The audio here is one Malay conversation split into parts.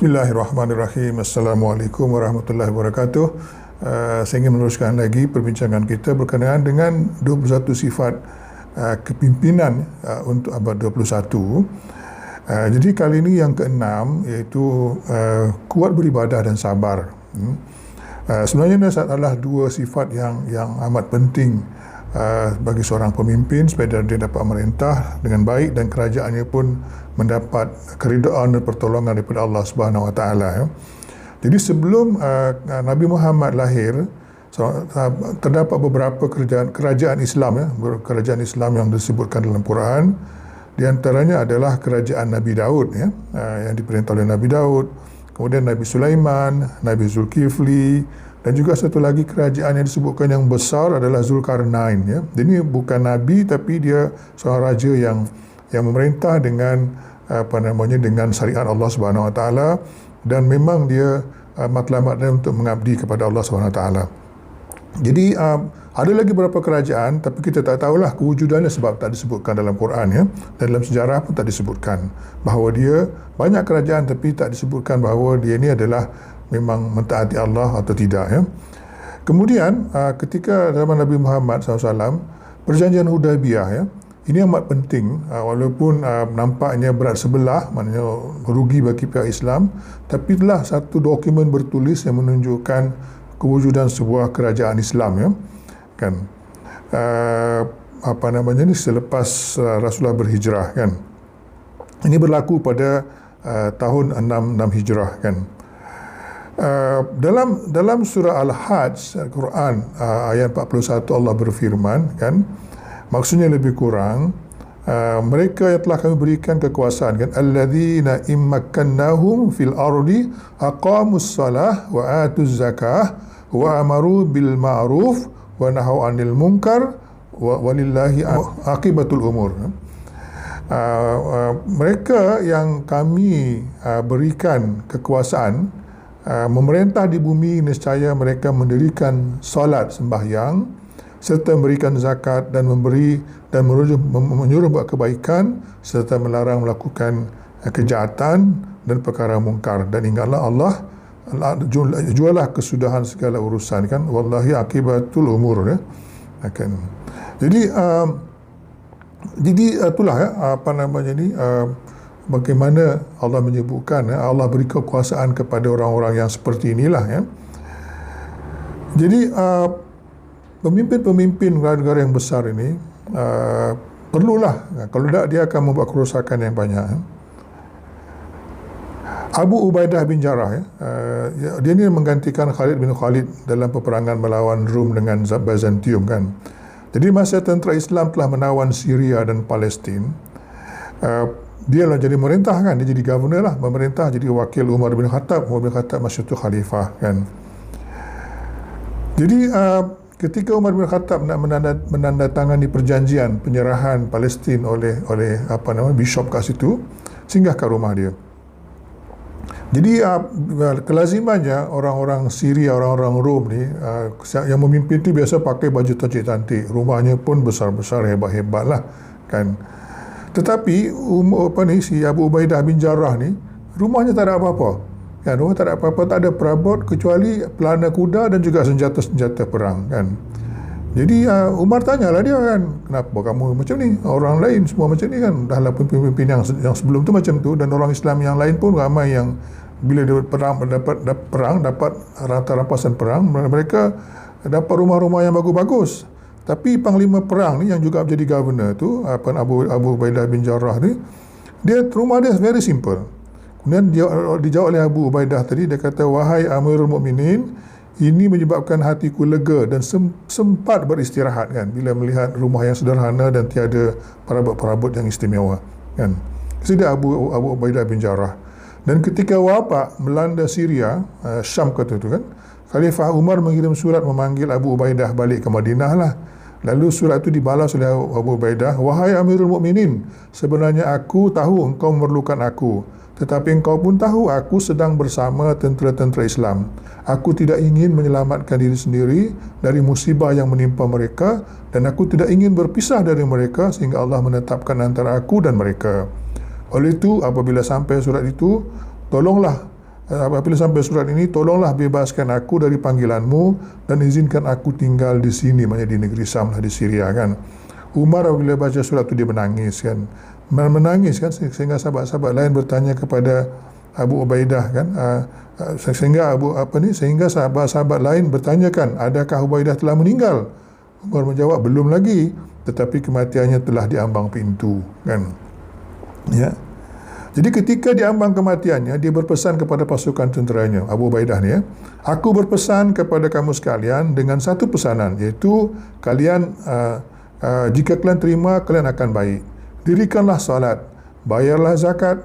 Bismillahirrahmanirrahim. Assalamualaikum warahmatullahi wabarakatuh. Saya ingin meneruskan lagi perbincangan kita berkenaan dengan 21 sifat kepimpinan untuk abad 21. Jadi kali ini yang keenam, iaitu kuat beribadah dan sabar. Sebenarnya ini adalah dua sifat yang amat penting bagi seorang pemimpin supaya dia dapat merintah dengan baik dan kerajaannya pun mendapat keridaan dan pertolongan daripada Allah Subhanahu Wa Taala. Jadi sebelum Nabi Muhammad lahir, terdapat beberapa kerajaan Islam, kerajaan Islam yang disebutkan dalam Quran. Di antaranya adalah kerajaan Nabi Daud, yang diperintah oleh Nabi Daud, kemudian Nabi Sulaiman, Nabi Zulkifli, dan juga satu lagi kerajaan yang disebutkan yang besar adalah Zulkarnain. Jadi ini bukan Nabi, tapi dia seorang raja yang memerintah dengan dengan syariat Allah Subhanahu Wa Taala, dan memang dia matlamatnya untuk mengabdi kepada Allah Subhanahu Wa Taala. Jadi ada lagi beberapa kerajaan, tapi kita tak tahulah kewujudannya sebab tak disebutkan dalam Quran, dan dalam sejarah pun tak disebutkan bahawa dia banyak kerajaan, tapi tak disebutkan bahawa dia ini adalah memang mentaati Allah atau tidak. Kemudian ketika zaman Nabi Muhammad SAW, perjanjian Hudaybiyah, ini amat penting, walaupun nampaknya berat sebelah, maknanya merugi bagi pihak Islam, tapi itulah satu dokumen bertulis yang menunjukkan kewujudan sebuah kerajaan Islam, kan. Ini selepas Rasulullah berhijrah, kan. Ini berlaku pada tahun 66 Hijrah, kan. Dalam surah Al-Hajj Al-Quran ayat 41 Allah berfirman, kan, maksudnya lebih kurang mereka yang telah kami berikan kekuasaan, kan, alladzina immakkannahum fil ardi aqamus salah wa atuz zakah wa amaru bil ma'ruf wa nahaw 'anil munkar wa walillahi aqibatul umur. Mereka yang kami berikan kekuasaan memerintah di bumi, nescaya mereka mendirikan solat sembahyang serta memberikan zakat dan memberi dan menyuruh buat kebaikan serta melarang melakukan kejahatan dan perkara mungkar, dan ingatlah Allah jualah kesudahan segala urusan, kan, wallahi akibatul umur, kan. Jadi itulah bagaimana Allah menyebutkan, Allah beri kekuasaan kepada orang-orang yang seperti inilah, Jadi pemimpin-pemimpin negara-negara yang besar ini perlulah, kalau tidak dia akan membuat kerosakan yang banyak. Abu Ubaidah bin Jarrah, dia ini menggantikan Khalid bin Khalid dalam peperangan melawan Rom dengan Byzantium, kan. Jadi masa tentera Islam telah menawan Syria dan Palestin, dia lah jadi merintah, kan, dia jadi governor lah, memerintah, jadi wakil Umar bin Khattab masa itu khalifah, kan. Jadi ketika Umar bin Khattab nak menandatangani perjanjian penyerahan Palestin oleh bishop kat situ, singgah ke rumah dia. Jadi kelazimannya orang-orang Syria, orang-orang Rom ni yang memimpin tu biasa pakai baju cantik-cantik, rumahnya pun besar-besar, hebat-hebat lah, kan. Tetapi si Abu Ubaidah bin Jarrah ni, rumahnya tak ada apa-apa, kan. Rumah tak ada apa-apa, tak ada perabot kecuali pelana kuda dan juga senjata-senjata perang, kan. Jadi Umar tanyalah dia, kan, kenapa kamu macam ni? Orang lain semua macam ni, kan. Dahlah pemimpin yang sebelum tu macam tu, dan orang Islam yang lain pun ramai yang bila dia dapat rata rampasan perang, mereka dapat rumah-rumah yang bagus-bagus. Tapi panglima perang ni yang juga menjadi governor tu, Abu Ubaidah bin Jarrah ni, rumah dia very simple. Kemudian dijawab oleh Abu Ubaidah tadi, dia kata, wahai Amirul Mukminin, ini menyebabkan hatiku lega dan sempat beristirahat, kan, bila melihat rumah yang sederhana dan tiada perabot-perabot yang istimewa, kan. Jadi Abu Ubaidah bin Jarrah. Dan ketika wabak melanda Syria, Syam kata tu, kan, Khalifah Umar mengirim surat memanggil Abu Ubaidah balik ke Madinah lah. Lalu surat itu dibalas oleh Abu Ubaidah, wahai Amirul Mukminin, sebenarnya aku tahu engkau memerlukan aku, tetapi engkau pun tahu aku sedang bersama tentera-tentera Islam. Aku tidak ingin menyelamatkan diri sendiri dari musibah yang menimpa mereka, dan aku tidak ingin berpisah dari mereka sehingga Allah menetapkan antara aku dan mereka. Oleh itu, apabila sampai surat itu, tolonglah apabila sampai surat ini, tolonglah bebaskan aku dari panggilanmu dan izinkan aku tinggal di sini, maksudnya di negeri Sam lah, di Syria kan. Umar apabila baca surat itu dia menangis kan. Menangis kan, sehingga sahabat-sahabat lain bertanya kepada Abu Ubaidah kan, sehingga sahabat-sahabat lain bertanyakan, adakah Ubaidah telah meninggal? Umar menjawab, belum lagi, tetapi kematiannya telah di ambang pintu kan. Ya. Jadi ketika di ambang kematiannya, dia berpesan kepada pasukan tenteranya, Abu Ubaidah ni, aku berpesan kepada kamu sekalian dengan satu pesanan, iaitu kalian jika kalian terima, kalian akan baik. Dirikanlah salat, bayarlah zakat,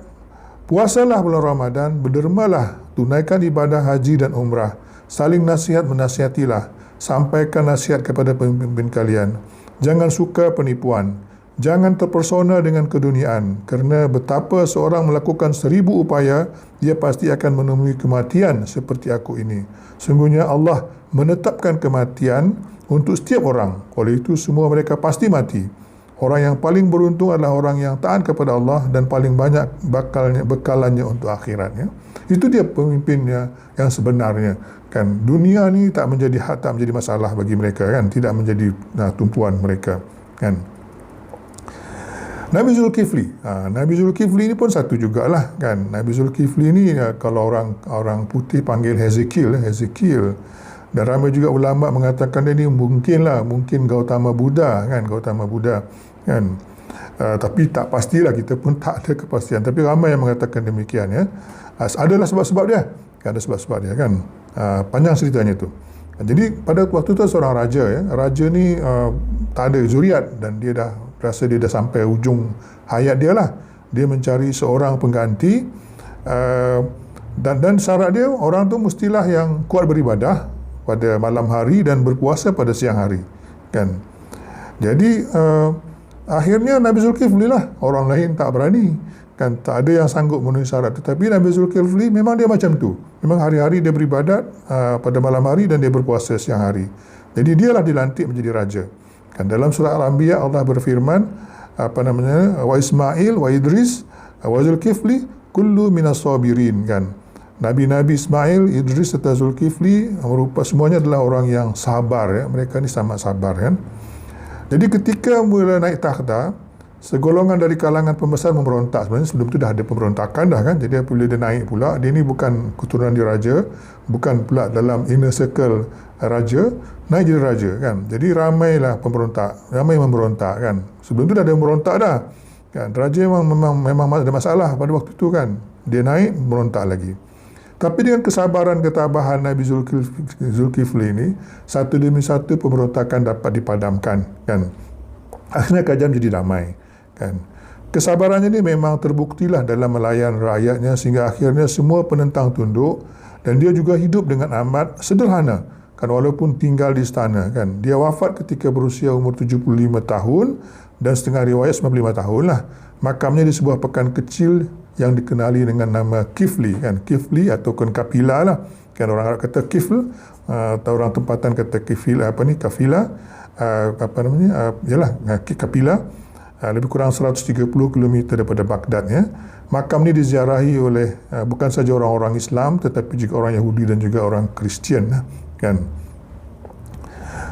puasalah bulan Ramadan, berdermalah, tunaikan ibadah haji dan umrah, saling nasihat menasihatilah, sampaikan nasihat kepada pemimpin kalian. Jangan suka penipuan, jangan terpersona dengan keduniaan, kerana betapa seorang melakukan 1000 upaya, dia pasti akan menemui kematian seperti aku ini. Sungguhnya Allah menetapkan kematian untuk setiap orang, oleh itu semua mereka pasti mati. Orang yang paling beruntung adalah orang yang taat kepada Allah dan paling banyak bekalannya untuk akhiratnya. Itu dia pemimpinnya yang sebenarnya kan. Dunia ni tak menjadi masalah bagi mereka kan, tidak menjadi tumpuan mereka kan. Nabi Zulkifli, Nabi Zulkifli ni pun satu jugalah kan. Nabi Zulkifli ni kalau orang putih panggil Hezekiel. Dan ramai juga ulama mengatakan dia ni mungkin Gautama Buddha kan. Tapi tak pastilah, kita pun tak ada kepastian, tapi ramai yang mengatakan demikian ya. Adalah sebab-sebab dia kan, ada sebab-sebab dia kan. Panjang ceritanya tu. Jadi pada waktu tu seorang raja ya. Raja ni tak ada zuriat dan dia dah rasa dia dah sampai ujung hayat dia lah. Dia mencari seorang pengganti, dan syarat dia orang tu mestilah yang kuat beribadah pada malam hari dan berpuasa pada siang hari kan. Jadi akhirnya Nabi Zulkifli lah, orang lain tak berani kan, tak ada yang sanggup memenuhi syarat. Tetapi Nabi Zulkifli memang dia macam tu, memang hari-hari dia beribadat pada malam hari dan dia berpuasa siang hari. Jadi dialah dilantik menjadi raja kan. Dalam surah Al-Anbiya Allah berfirman wa Ismail wa Idris wa Zulkifli kullu minas sabirin kan. Nabi-Nabi Ismail, Idris serta Zulkifli semuanya adalah orang yang sabar ya. Mereka ni sangat sabar kan. Jadi ketika mula naik takhta, segolongan dari kalangan pembesar memberontak. Sebenarnya sebelum tu dah ada pemberontakan dah kan. Jadi apabila dia naik pula, dia ni bukan keturunan diraja, bukan pula dalam inner circle raja, naik jadi raja kan. Jadi ramai memberontak kan. Sebelum tu dah ada memberontak dah kan. Raja memang ada masalah pada waktu tu kan. Dia naik memberontak lagi. Tapi dengan kesabaran ketabahan Nabi Zulkifli ini, satu demi satu pemberontakan dapat dipadamkan kan. Akhirnya kerajaan jadi damai kan. Kesabarannya ini memang terbuktilah dalam melayan rakyatnya sehingga akhirnya semua penentang tunduk, dan dia juga hidup dengan amat sederhana kan, walaupun tinggal di istana kan. Dia wafat ketika berusia umur 75 tahun dan setengah riwayat 95 tahun lah. Makamnya di sebuah pekan kecil yang dikenali dengan nama Kifli kan. Kifli ataupun Kapila lah kan, orang Arab kata Kifl, atau orang tempatan kata Kafila, Kapila, lebih kurang 130 km daripada Baghdad ya. Makam ni diziarahi oleh bukan saja orang-orang Islam tetapi juga orang Yahudi dan juga orang Kristian kan.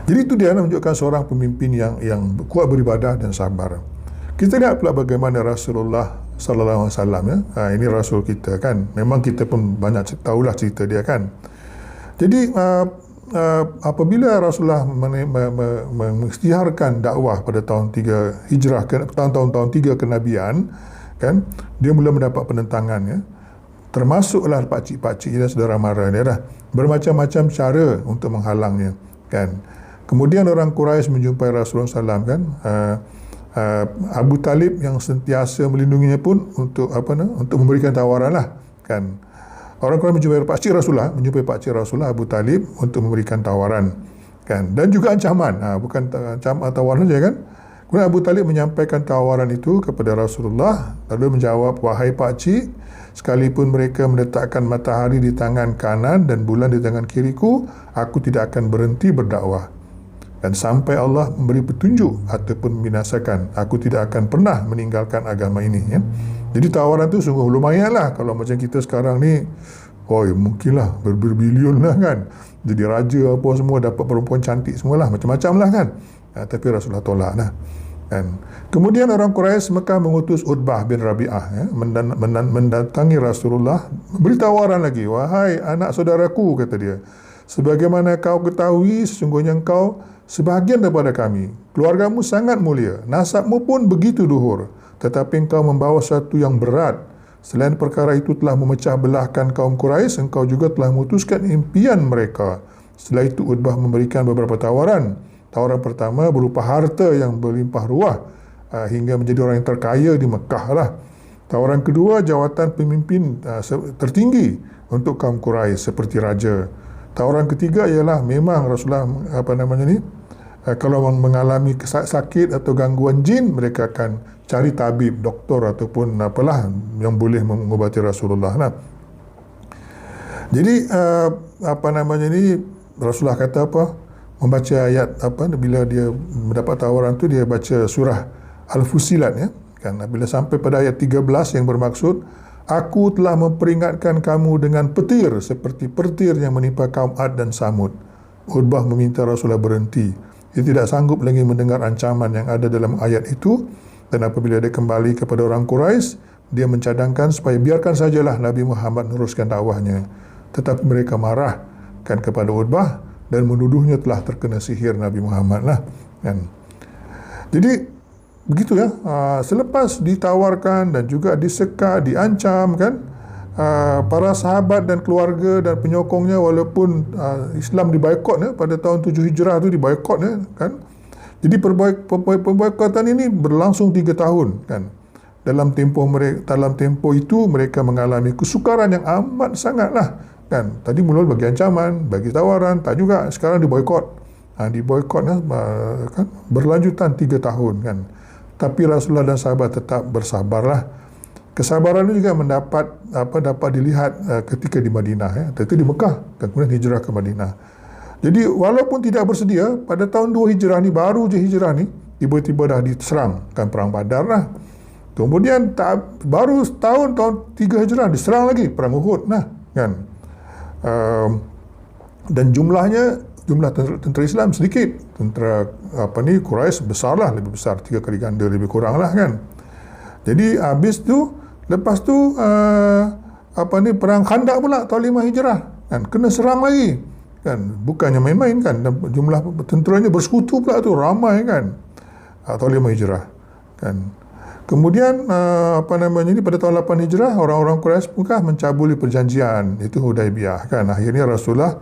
Jadi itu dia menunjukkan seorang pemimpin yang kuat beribadah dan sabar. Kita lihat pula bagaimana Rasulullah sallallahu alaihi wasallam ya. Ini rasul kita kan. Memang kita pun banyak tahulah cerita dia kan. Jadi apabila Rasulullah mengisytiharkan dakwah pada tahun 3 Hijrah, tahun 3 kenabian kan, dia mula mendapat penentangan ya. Termasuklah pakcik-pakcik dan saudara mara dia dah bermacam-macam cara untuk menghalangnya kan. Kemudian orang Quraisy menjumpai Rasulullah SAW kan. Abu Talib yang sentiasa melindunginya pun untuk memberikan tawaran lah kan. Orang Quraisy menjumpai pakcik Rasulullah Abu Talib untuk memberikan tawaran kan, dan juga ancaman. Bukan tawaran saja kan. Kemudian Abu Talib menyampaikan tawaran itu kepada Rasulullah, lalu menjawab, wahai pakcik, sekalipun mereka meletakkan matahari di tangan kanan dan bulan di tangan kiriku, aku tidak akan berhenti berdakwah. Dan sampai Allah memberi petunjuk ataupun membinasakan, aku tidak akan pernah meninggalkan agama ini ya. Jadi tawaran tu sungguh lumayan lah. Kalau macam kita sekarang ni Oh, ya mungkinlah berbilion lah kan. Jadi raja apa semua, dapat perempuan cantik semualah, macam-macam lah kan. Tapi Rasulullah tolak lah. Kan. Kemudian orang Quraisy Mekah mengutus Utbah bin Rabi'ah mendatangi Rasulullah, beri tawaran lagi, wahai anak saudaraku, kata dia, sebagaimana kau ketahui, sesungguhnya engkau sebahagian daripada kami, keluargamu sangat mulia, nasabmu pun begitu luhur, tetapi engkau membawa sesuatu yang berat. Selain perkara itu telah memecah belahkan kaum Quraisy, engkau juga telah memutuskan impian mereka. Setelah itu Utbah memberikan beberapa tawaran. Tawaran pertama berupa harta yang berlimpah ruah hingga menjadi orang yang terkaya di Mekah lah. Tawaran kedua, jawatan pemimpin tertinggi untuk kaum Quraisy seperti raja. Tawaran ketiga ialah memang Rasulullah kalau mengalami sakit atau gangguan jin, mereka akan cari tabib, doktor ataupun apalah yang boleh mengubati Rasulullah lah. Jadi Rasulullah kata apa? Membaca ayat bila dia mendapat tawaran tu, dia baca surah Al-Fusilat ya kan, bila sampai pada ayat 13 yang bermaksud, aku telah memperingatkan kamu dengan petir seperti petir yang menimpa kaum Ad dan Samud. Utbah meminta Rasulullah berhenti. Dia tidak sanggup lagi mendengar ancaman yang ada dalam ayat itu, dan apabila dia kembali kepada orang Quraisy, dia mencadangkan supaya biarkan sajalah Nabi Muhammad meneruskan dakwahnya. Tetapi mereka marah kan kepada Utbah dan menuduhnya telah terkena sihir Nabi Muhammad lah kan. Jadi begitu ya, selepas ditawarkan dan juga disekat, diancam kan, para sahabat dan keluarga dan penyokongnya, walaupun Islam diboikot ya, pada tahun 7 Hijrah tu diboikot ya kan. Jadi pemboikotan ini berlangsung 3 tahun kan. Dalam tempoh itu mereka mengalami kesukaran yang amat sangatlah kan. Tadi mula bagi ancaman, bagi tawaran, tak juga, sekarang diboikot. Diboikot kan, berlanjutan 3 tahun kan. Tapi Rasulullah dan sahabat tetap bersabarlah. Kesabaran itu juga dapat dilihat ketika di Madinah ya. Ketika di Mekah kan, kemudian hijrah ke Madinah. Jadi walaupun tidak bersedia, pada tahun 2 Hijrah ni, baru je hijrah ni, tiba-tiba dah diserang kan, perang Badar lah. Kemudian baru tahun 3 Hijrah diserang lagi, perang Uhud lah kan. Dan jumlah tentera Islam sedikit, tentera Quraisy besarlah, lebih besar, 3 kali ganda lebih kurang lah kan. Jadi lepas tu perang Khandaq pula tahun 5 Hijrah kan, kena serang lagi kan, bukannya main-main kan, dan jumlah tenteranya bersekutu pula tu, ramai kan, tahun 5 Hijrah kan. Kemudian pada tahun 8 Hijrah, orang-orang Quraisy Mekah mencabuli perjanjian itu Hudaibiyah kan. Akhirnya Rasulullah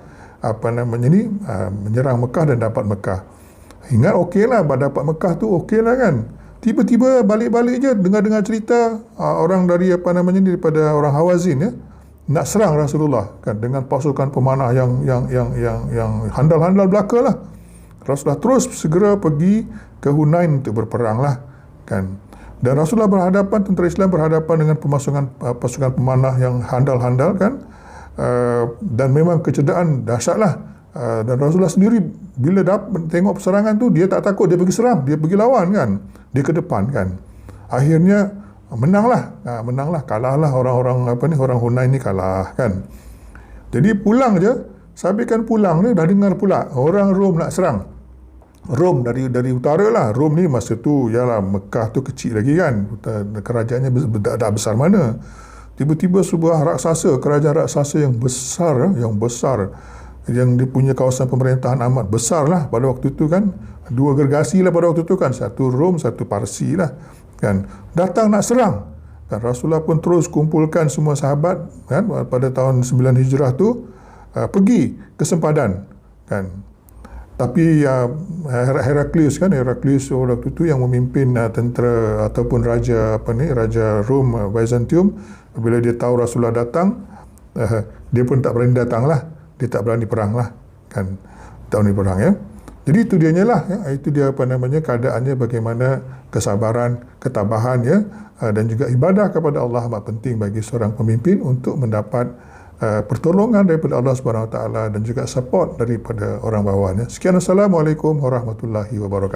menyerang Mekah dan dapat Mekah. Ingat okeylah, dapat Mekah tu okeylah kan. Tiba-tiba balik-balik je dengar cerita orang dari daripada orang Hawazin ya, nak serang Rasulullah kan, dengan pasukan pemanah yang handal-handal belaka lah. Rasulullah terus segera pergi ke Hunain untuk berperang lah kan. Dan Rasulullah tentera Islam berhadapan dengan pasukan pemanah yang handal-handal kan, dan memang kecederaan dahsyatlah. Dan Rasulullah sendiri bila tengok perserangan tu, dia tak takut, dia pergi serang, dia pergi lawan kan, dia ke depan kan. Akhirnya menanglah, kalahlah orang Hunain ni kalah kan. Jadi pulang je, sabikan pulang dia dah dengar pula orang Rom nak serang. Rom dari utara lah. Rom ni masa tu ialah Mekah tu kecil lagi kan, kerajaannya dah besar mana. Tiba-tiba sebuah kerajaan raksasa yang besar yang dia punya kawasan pemerintahan amat besar lah pada waktu tu kan, 2 gergasi lah pada waktu tu kan, satu Rom, satu Parsi lah kan, datang nak serang kan. Rasulullah pun terus kumpulkan semua sahabat kan, pada tahun 9 Hijrah tu pergi ke sempadan kan. Tapi Heraklius waktu itu yang memimpin tentera ataupun raja Rom, Byzantium, bila dia tahu Rasulullah datang, dia pun tak berani datang lah, dia tak berani perang lah kan, tak berani perang ya. Jadi itu dianya lah ya. Itu dia keadaannya, bagaimana kesabaran, ketabahan ya, dan juga ibadah kepada Allah amat penting bagi seorang pemimpin untuk mendapat pertolongan daripada Allah Subhanahu Wa Taala dan juga support daripada orang bawahannya. Sekian, Assalamualaikum warahmatullahi wabarakatuh.